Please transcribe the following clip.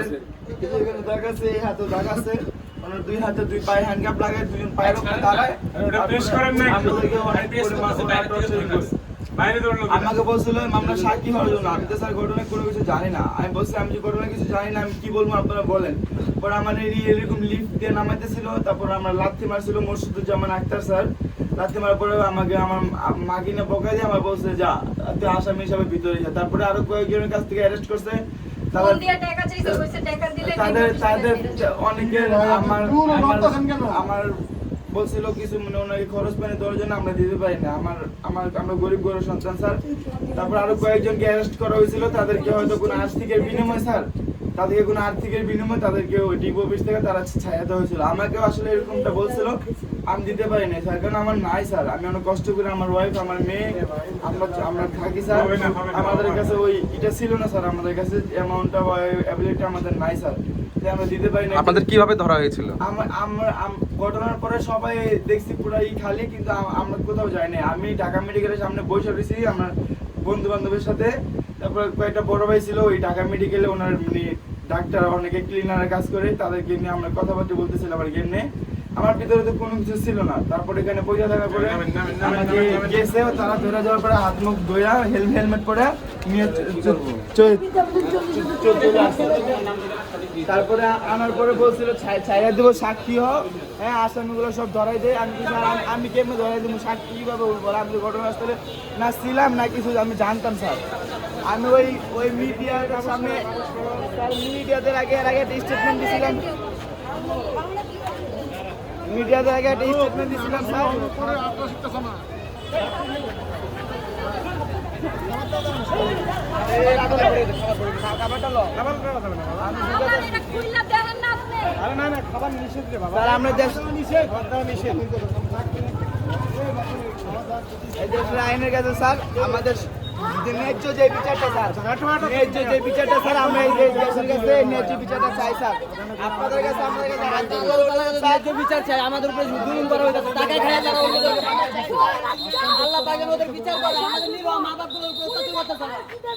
আছে এখানে দাগ আছে, এই হাতে দাগ আছে, মানে দুই হাতে দুই পায়ে হ্যান্ডকাপ লাগায় দুজন পায়ের উপরে দাঁড়ায়। ওটা প্রেস করেন না, আমাদেরকে অনেক পরিমাণ টর্চারিং করছে। বাইরে দৌড়লো। আমাকে বলছিল আমরা সাক্ষী হওয়ার জন্য, আমি তো স্যার ঘটনা কোনো কিছু জানি না। আমি বলছি আমি যে ঘটনা কিছু জানি না, আমি কি বলবো আপনারা বলেন। পরে আমার এরকম লিফট দিয়ে নামাইতেছিল, তারপর আমরা লাথি মারছিল মুর্শিদুজ্জামান আক্তার স্যার। লাথি মারার পরে আমাকে আমার মাগিনে বকা দিয়ে আমার বলছে যা তুই আসামি হিসাবে ভিতরে যা। তারপরে আরো কয়েকজনের কাছ থেকে অ্যারেস্ট করছে। তাদের অনেকের আমার বলছিল কিছু মানে ওনাকে খরচ পানি দেওয়ার জন্য আমরা দিতে পারি না, আমরা গরিব গরিব সন্তান স্যার। তারপর আরো কয়েকজনকে অ্যারেস্ট করা হয়েছিল, তাদেরকে হয়তো কোনো আর্থিকের বিনিময় স্যার, তাদেরকে কোনো আর্থিকের বিনিময় তাদেরকে ডিপো অফিস থেকে তারা ছায়া দেওয়া হয়েছিল। আমাকেও আসলে এরকমটা বলছিল, আমি দিতে পারি না স্যার, কারণ আমার নাই স্যার। আমি অনেক কষ্ট করে আমার ওয়াইফ আমার মেয়ে আমরা থাকি স্যার। আমাদের কাছে ওই এটা ছিল না স্যার, আমাদের কাছে অ্যামাউন্টটা অ্যাবিলিটি আমাদের নাই স্যার, আমরা দিতে পারি না। আপনাদের কিভাবে ধরা হয়েছিল? ঘটনার পরে সবাই দেখছি পুরাই খালি, কিন্তু আমরা কোথাও যাই না। আমি ঢাকা মেডিকেলের সামনে বসে রয়েছি আমার বন্ধু বান্ধবের সাথে। তারপর কয়েকটা বড় ভাই ছিল ওই ঢাকা মেডিকেলে, ওনার ডাক্তার অনেকে ক্লিনারের কাজ করে, তাদেরকে নিয়ে আমরা কথাবার্তা বলতেছিলাম আর কি নিয়ে। আমার ভিতরে তো কোনো কিছু ছিল না। তারপর এখানে পয়সা থাকার পরে গেছে, তারা ধরে যাওয়ার পরে হাত মুখ ধোয়া হেলমেট পরে নিয়ে তারপরে আনার পরে বলছিল ছাইয়া দেবো সাক্ষী হোক, হ্যাঁ আসামিগুলো সব ধরাই দেয়। আমি কেমনি ধরাই দেবো, সাক্ষী কিভাবে বলবো? আমি ঘটনাস্থলে না ছিলাম না কিছু, আমি জানতাম স্যার। আমি ওই মিডিয়ার সামনে স্যার মিডিয়াদের আগে একটা স্টেটমেন্ট দিয়েছিলাম, মিডিয়াদের আগে একটা স্টেটমেন্ট দিয়েছিলাম স্যার। আইনের কাছে স্যার আমাদের ন্যায্য যে বিচারটা স্যার, ন্যায্য যে বিচারটা স্যার, আমরা এই দেশের কাছে ন্যায্য বিচারটা চাই স্যার। আপনাদের কাছে আমাদের কাছে ন্যায্য বিচার চাই। আমাদের উপরে জুলুম করা হইতাছে, টাকা খায় তারা আল্লাহ পাকের ওদের বিচার করে, আমাদের নিরহ মা-বাপগুলোর উপর অত্যাচার করতেছে।